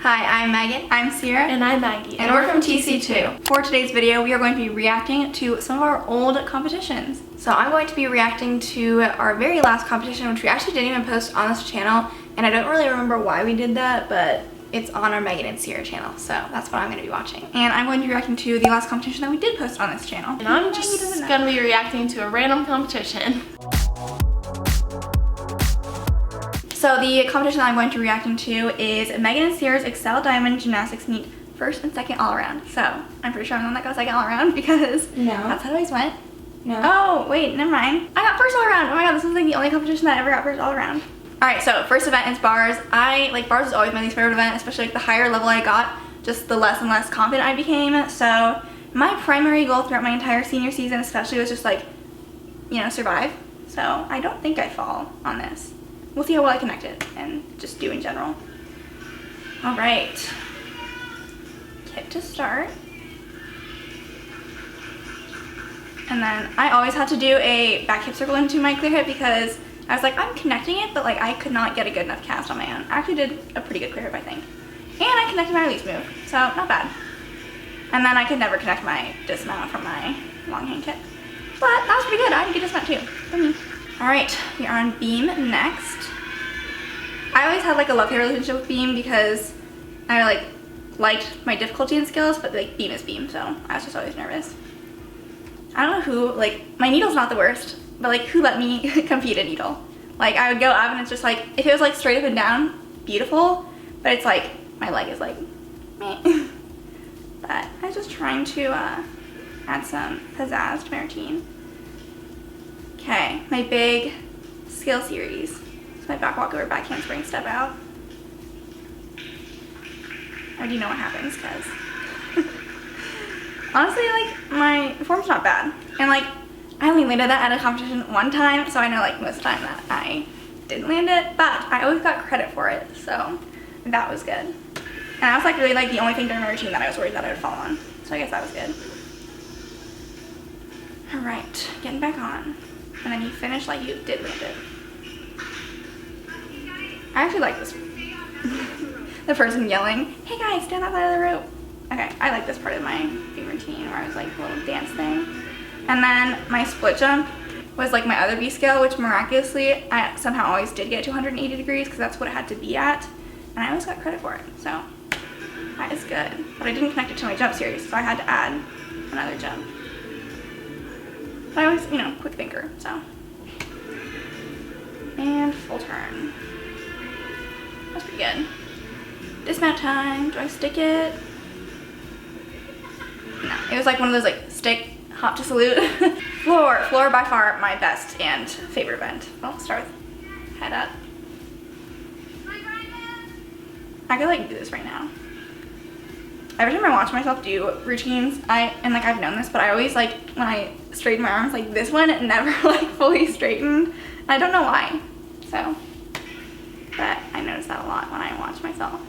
Hi, I'm Maggie. I'm Ciera. And I'm Maggie. And we're from TC2. For today's video, we are going to be reacting to some of our old competitions. So I'm going to be reacting to our very last competition, which we actually didn't even post on this channel. And I don't really remember why we did that, but it's on our Maggie and Ciera channel. So that's what I'm going to be watching. And I'm going to be reacting to the last competition that we did post on this channel. And I'm just going to be reacting to a random competition. So the competition that I'm going to be reacting to is Maggie and Ciera's Excel Diamond Gymnastics meet first and second all around. So I'm pretty sure I'm the one that got second all around because that's how it always went. No. Oh, wait, never mind. I got first all around. Oh my god, this is like the only competition that I ever got first all around. Alright, so first event is bars. Bars is always my least favorite event, especially like the higher level I got, just the less and less confident I became. So my primary goal throughout my entire senior season especially was just like, you know, survive. So I don't think I fall on this. We'll see how well I connect it and just do in general. All right, kit to start. And then I always had to do a back hip circle into my clear hip because I was like, I'm connecting it, but like I could not get a good enough cast on my own. I actually did a pretty good clear hip, I think. And I connected my release move, so not bad. And then I could never connect my dismount from my long hand kit. But that was pretty good. I had a good dismount too, for me. All right, we are on beam next. I always had like a love-hate relationship with beam because I liked my difficulty and skills, but like beam is beam, so I was just always nervous. I don't know who, like my needle's not the worst, but like who let me compete a needle? Like I would go up and it's just like, if it was like straight up and down, beautiful, but it's like, my leg is like, meh. But I was just trying to add some pizzazz to my routine. Okay, my big skill series. So my back walkover, back handspring, step out. I already know what happens because honestly, like my form's not bad. And like I only landed that at a competition one time, so I know like most of the time that I didn't land it, but I always got credit for it, so that was good. And I was like really like the only thing during my routine that I was worried that I would fall on, so I guess that was good. All right, getting back on. And then you finish like you did land it. I actually like this. The person yelling, hey guys, stand outside of the rope. Okay, I like this part of my beam routine where I was like a little dance thing. And then my split jump was like my other B scale, which miraculously I somehow always did get to 180 degrees because that's what it had to be at. And I always got credit for it, so that is good. But I didn't connect it to my jump series, so I had to add another jump. But I always, you know, quick thinker, so. And full turn. That's pretty good. Dismount time, do I stick it? No, it was like one of those like stick, hop to salute. Floor by far my best and favorite event. I'll start with head up. I could like do this right now. Every time I watch myself do routines, I've known this, but I always like when I straighten my arms, like this one never like fully straightened. I don't know why. So, but I notice that a lot when I watch myself.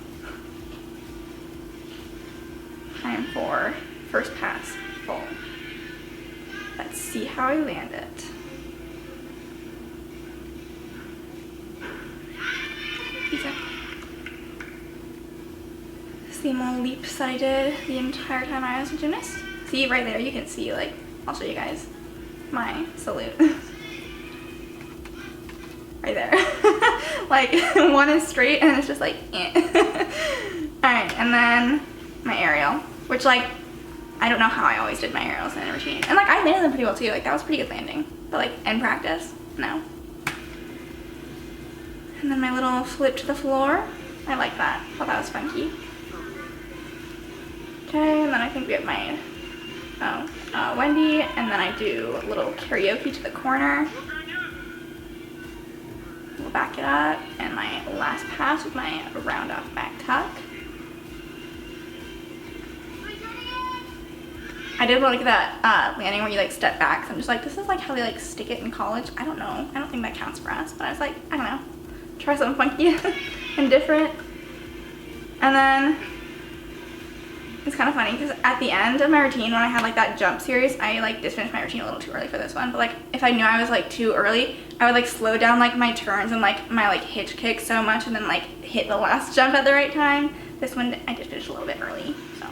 Time for first pass full. Let's see how I land it. Easy. Same old leaps that I did the entire time I was a gymnast. See right there, you can see like, I'll show you guys my salute. Right there. Like one is straight and it's just like, eh. Alright, and then my aerial, which like, I don't know how I always did my aerials in a routine. And like I landed them pretty well too, like that was pretty good landing. But like in practice, no. And then my little flip to the floor. I like that, thought that was funky. Okay, and then I think we have my Wendy, and then I do a little karaoke to the corner. We'll back it up, and my last pass with my round off back tuck. I did like that landing where you like step back, so I'm just like, this is like how they like stick it in college. I don't know, I don't think that counts for us, but I was like, I don't know, try something funky and different. And then it's kind of funny because at the end of my routine, when I had like that jump series, I like just finished my routine a little too early for this one. But like if I knew I was like too early, I would like slow down like my turns and like my like hitch kick so much and then like hit the last jump at the right time. This one I did finish a little bit early, so.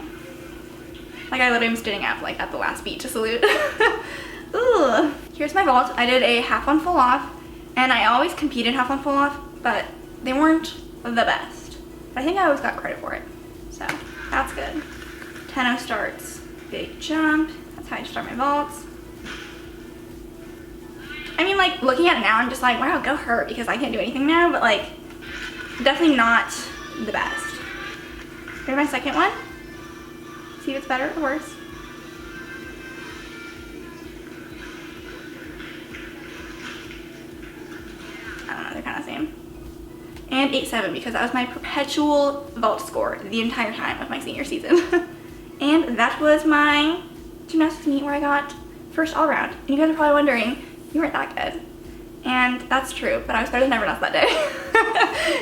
Like I literally am standing up like at the last beat to salute. Ooh. Here's my vault. I did a half on full off, and I always competed half on full off, but they weren't the best. But I think I always got credit for it, so that's good. 10-0 starts, big jump. That's how I start my vaults. I mean, like looking at it now, I'm just like, wow, go her, because I can't do anything now, but like definitely not the best. Here's my second one. See if it's better or worse. I don't know, they're kind of the same. And 8-7 because that was my perpetual vault score the entire time of my senior season. And that was my gymnastics meet where I got first all around. And you guys are probably wondering, you weren't that good. And that's true, but I was better than everyone else that day.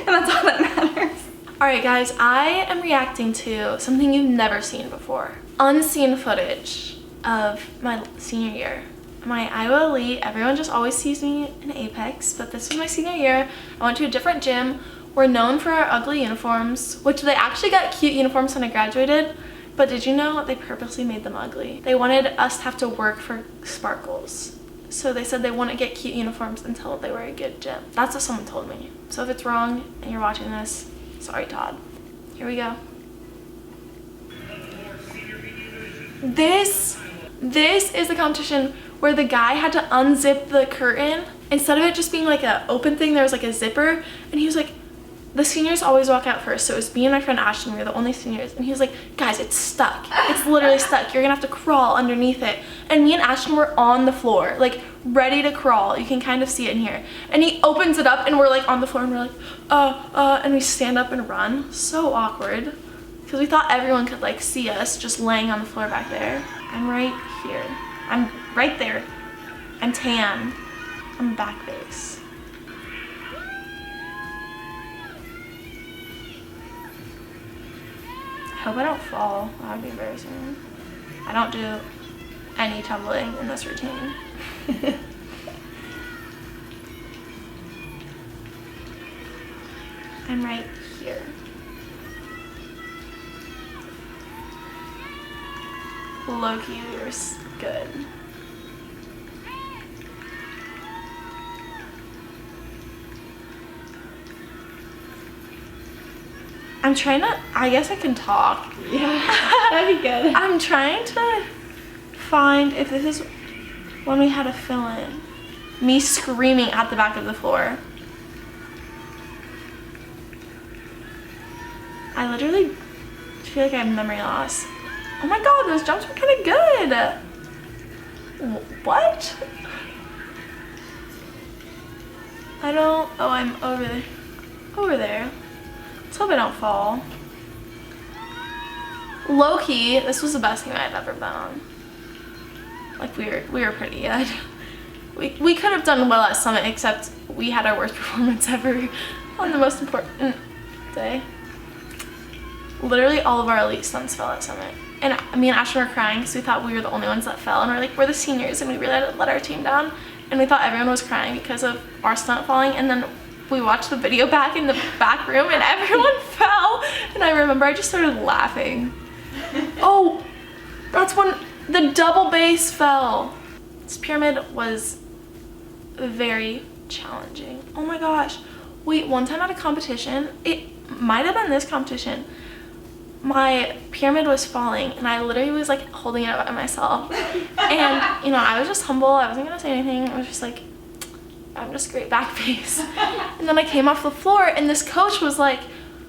And that's all that matters. Alright guys, I am reacting to something you've never seen before. Unseen footage of my senior year. My Iowa Elite, everyone just always sees me in Apex, but this was my senior year. I went to a different gym. We're known for our ugly uniforms, which they actually got cute uniforms when I graduated, but did you know they purposely made them ugly? They wanted us to have to work for sparkles. So they said they wouldn't get cute uniforms until they were a good gym. That's what someone told me. So if it's wrong and you're watching this, sorry Todd. Here we go. This is the competition where the guy had to unzip the curtain. Instead of it just being like an open thing, there was like a zipper, and he was like, the seniors always walk out first, so it was me and my friend Ashton, we were the only seniors, and he was like, guys, it's stuck. It's literally stuck. You're gonna have to crawl underneath it. And me and Ashton were on the floor, like ready to crawl. You can kind of see it in here. And he opens it up and we're like on the floor and we're like, and we stand up and run. So awkward. Because we thought everyone could like see us just laying on the floor back there. I'm right here. I'm right there. I'm tan. I'm back base. I hope I don't fall. That would be embarrassing. I don't do any tumbling in this routine. I'm right here. Low-key, we were good. I'm trying to, I guess I can talk. Yeah, that'd be good. I'm trying to find if this is when we had a fill-in. Me screaming at the back of the floor. I literally feel like I have memory loss. Oh my god, those jumps were kind of good. What? I don't, oh, I'm over there. Over there. Let's hope I don't fall. Low-key, this was the best thing I had ever been on. Like we were pretty good. We could have done well at Summit, except we had our worst performance ever on the most important day. Literally all of our elite stunts fell at Summit. And me and Ashton were crying because we thought we were the only ones that fell. And we're like, we're the seniors and we really let our team down. And we thought everyone was crying because of our stunt falling. And then we watched the video back in the back room and everyone fell. And I remember I just started laughing. Oh, that's when the double base fell. This pyramid was very challenging. Oh my gosh. Wait, one time at a competition, it might have been this competition, my pyramid was falling and I literally was like holding it up by myself. And you know, I was just humble. I wasn't gonna say anything. I was just like, I'm just great back base. And then I came off the floor and this coach was like,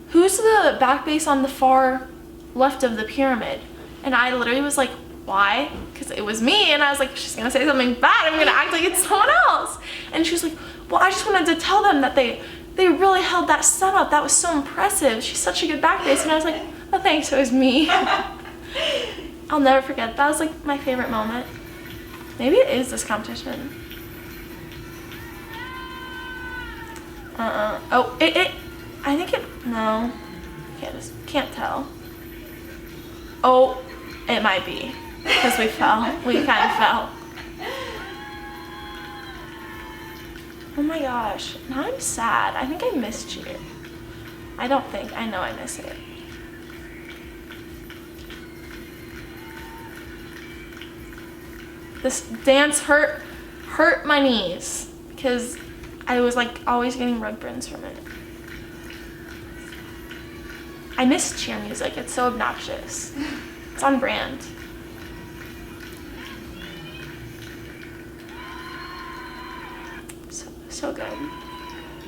who's the back base on the far left of the pyramid? And I literally was like, why? Because it was me. And I was like, she's gonna say something bad. I'm gonna act like it's someone else. And she was like, well, I just wanted to tell them that they really held that stunt up. That was so impressive. She's such a good back base. And I was like, oh, thanks, it was me. I'll never forget. That was like my favorite moment. Maybe it is this competition. Oh, I think it, no. Can't tell. Oh, it might be. Because we fell. We kind of fell. Oh my gosh. Now I'm sad. I think I missed you. I don't think. I know I miss it. This dance hurt my knees because I was like always getting rug burns from it. I miss cheer music. It's so obnoxious. It's on brand. So good.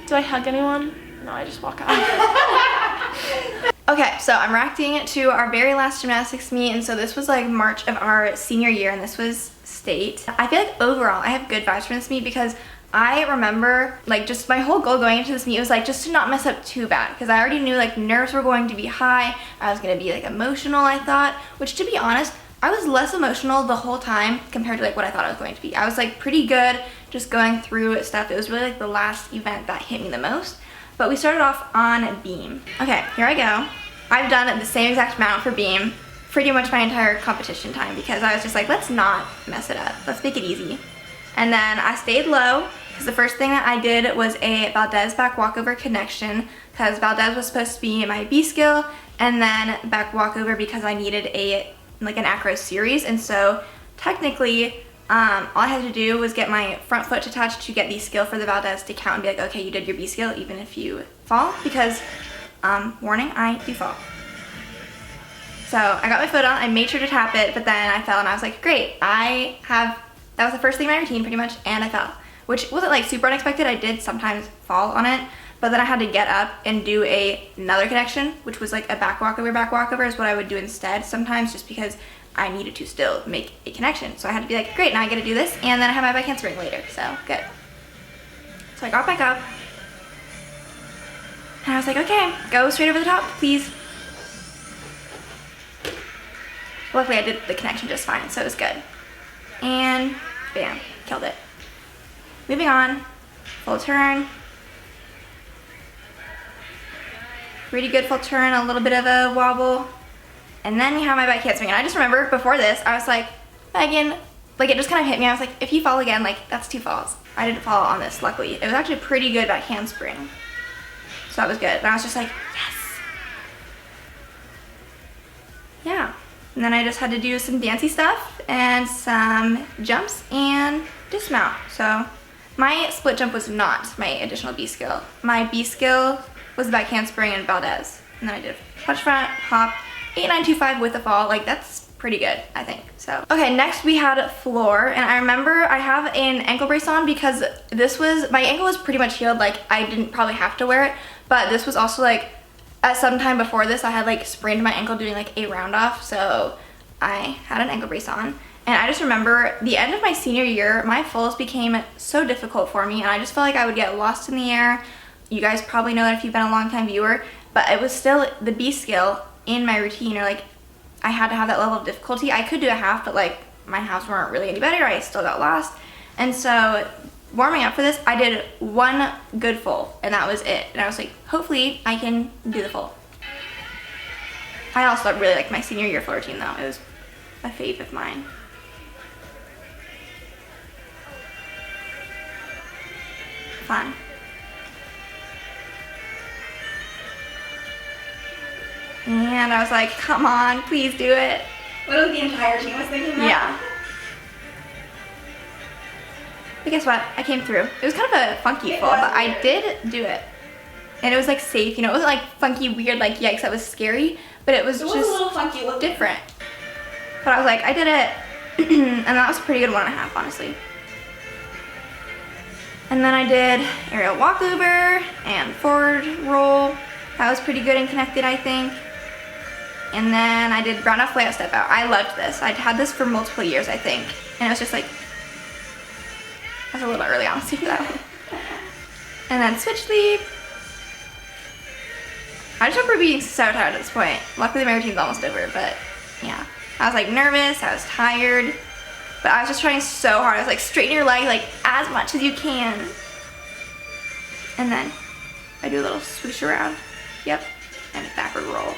Do I hug anyone? No, I just walk out. Okay, so I'm reacting to our very last gymnastics meet, and so this was like March of our senior year, and this was state. I feel like overall I have good vibes from this meet because I remember like just my whole goal going into this meet was like just to not mess up too bad, because I already knew like nerves were going to be high, I was going to be like emotional, I thought, which to be honest, I was less emotional the whole time compared to like what I thought I was going to be. I was like pretty good just going through stuff. It was really like the last event that hit me the most. But we started off on beam. Okay, here I go. I've done the same exact amount for beam pretty much my entire competition time because I was just like, let's not mess it up. Let's make it easy. And then I stayed low because the first thing that I did was a Valdez back walkover connection because Valdez was supposed to be my B skill, and then back walkover because I needed an acro series. And so technically all I had to do was get my front foot to touch to get the skill for the Valdez to count and be like, okay, you did your B skill even if you fall, because warning, I do fall. So I got my foot on, I made sure to tap it, but then I fell and I was like, great, that was the first thing in my routine pretty much, and I fell, which wasn't like super unexpected. I did sometimes fall on it, but then I had to get up and do another connection, which was like a back walkover is what I would do instead sometimes, just because I needed to still make a connection. So I had to be like, great, now I get to do this, and then I have my back handspring later, so good. So I got back up, and I was like, okay, go straight over the top, please. Luckily I did the connection just fine, so it was good. And bam, killed it. Moving on, full turn. Pretty good full turn, a little bit of a wobble. And then we have my back handspring. And I just remember before this, I was like, Megan, like it just kind of hit me. I was like, if you fall again, like that's 2 falls. I didn't fall on this, luckily. It was actually a pretty good back handspring. So that was good. And I was just like, yes. Yeah. And then I just had to do some dancey stuff and some jumps and dismount. So my split jump was not my additional B skill. My B skill was the back handspring and Valdez. And then I did punch front, hop, 8925 with a fall. Like that's pretty good, I think. So okay, next we had floor, and I remember I have an ankle brace on because my ankle was pretty much healed. Like I didn't probably have to wear it, but this was also like at some time before this I had like sprained my ankle doing like a round off, so I had an ankle brace on. And I just remember the end of my senior year, my fulls became so difficult for me, and I just felt like I would get lost in the air. You guys probably know that if you've been a long time viewer, but it was still the B skill in my routine, or like I had to have that level of difficulty. I could do a half, but like my halves weren't really any better. I still got lost. And so warming up for this, I did 1 good full, and that was it. And I was like, hopefully I can do the full. I also really liked my senior year full routine though. It was a fave of mine. Fun. And I was like, come on, please do it. Literally the entire team was thinking that? Yeah. But guess what? I came through. It was kind of a funky fall, but I did do it. And it was like safe, you know, it wasn't like funky, weird, like yikes, that was scary, but it was just a little funky looking. different. But I was like, I did it. And that was a pretty good 1.5, honestly. And then I did aerial walkover and forward roll. That was pretty good and connected, I think. And then I did round off layout step out. I loved this. I'd had this for multiple years, I think. And it was just like, I was a little early, honestly, for that one. And then switch leap. I just remember being so tired at this point. Luckily my routine's almost over, but yeah. I was like nervous, I was tired, but I was just trying so hard. I was like, straighten your leg like as much as you can. And then I do a little swoosh around. Yep, and a backward roll.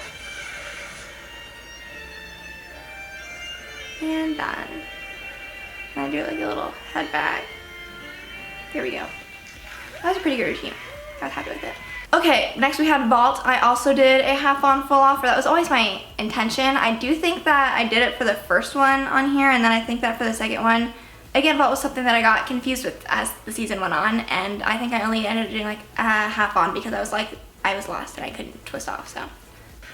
And done. And I do like a little head back. There we go. That was a pretty good routine. I was happy with it. Okay, next we had vault. I also did a half on full off, or that was always my intention. I do think that I did it for the first one on here, and then I think that for the second one, again, vault was something that I got confused with as the season went on, and I think I only ended up doing like a half on because I was like, I was lost and I couldn't twist off, so.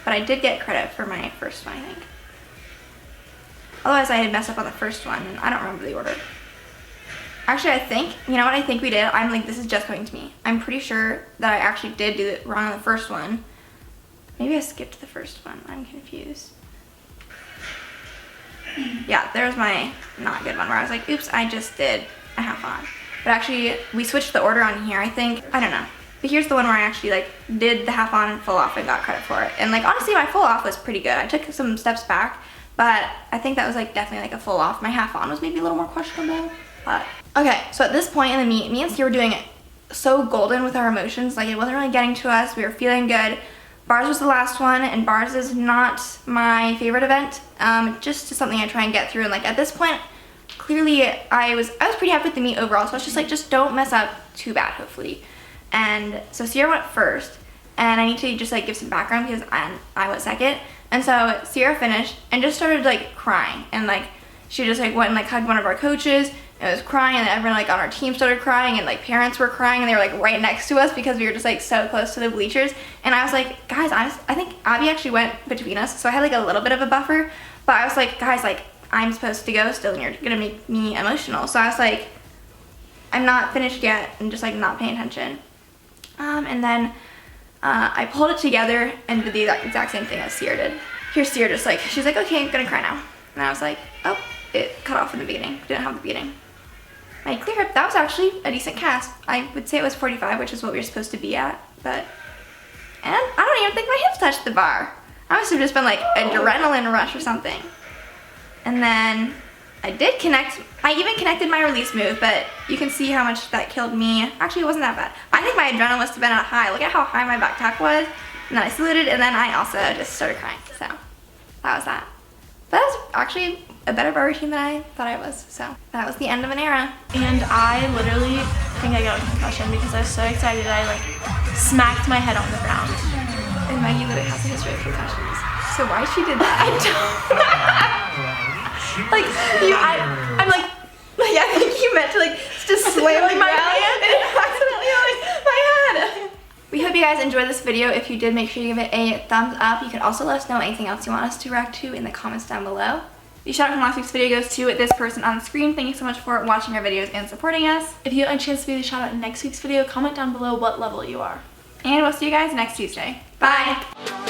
But I did get credit for my first one, I think. Otherwise, I had messed up on the first one, and I don't remember the order. Actually, I think, you know what I think we did? I'm like, this is just coming to me. I'm pretty sure that I actually did do it wrong on the first one. Maybe I skipped the first one. I'm confused. Yeah, there's my not good one where I was like, oops, I just did a half on. But actually, we switched the order on here, I think. I don't know. But here's the one where I actually like did the half on and full off and got credit for it. And like, honestly, my full off was pretty good. I took some steps back, but I think that was like definitely like a full off. My half on was maybe a little more questionable, but. Okay, so at this point in the meet, me and Ciera were doing it so golden with our emotions. Like, it wasn't really getting to us. We were feeling good. Bars was the last one, and bars is not my favorite event. Just something I try and get through. And like at this point, clearly I was pretty happy with the meet overall. So I was just like, just don't mess up too bad, hopefully. And so Ciera went first, and I need to just like give some background because I went second. And so Ciera finished and just started like crying, and like she just like went and like hugged one of our coaches. And was crying, and then everyone like on our team started crying, and like parents were crying, and they were like right next to us because we were just like so close to the bleachers. And I was like, guys, I think Abby actually went between us, so I had like a little bit of a buffer. But I was like, guys, like I'm supposed to go still, and you're gonna make me emotional. So I was like, I'm not finished yet, and just like not paying attention. And then I pulled it together and did the exact same thing as Ciera did. Here's Ciera just like, she's like, okay, I'm gonna cry now. And I was like, oh, it cut off in the beginning. Didn't have the beginning. My clear hip, that was actually a decent cast. I would say it was 45, which is what we were supposed to be at, but, and I don't even think my hips touched the bar. I must have just been like adrenaline rush or something. And then I did connect, I even connected my release move, but you can see how much that killed me. Actually, it wasn't that bad. I think my adrenaline must have been at high. Look at how high my back tack was. And then I saluted, and then I also just started crying, so that was that. But that was actually a better bar routine than I thought I was, so that was the end of an era. And I literally think I got a concussion because I was so excited I like smacked my head on the ground. And Maggie literally has a history of concussions. So why she did that? I don't like I'm like I think you meant to like just slam like my hand and accidentally like my head. We hope you guys enjoyed this video. If you did, make sure you give it a thumbs up. You can also let us know anything else you want us to react to in the comments down below. The shout out from last week's video goes to this person on the screen. Thank you so much for watching our videos and supporting us. If you want a chance to be the shout out in next week's video, comment down below what level you are. And we'll see you guys next Tuesday. Bye!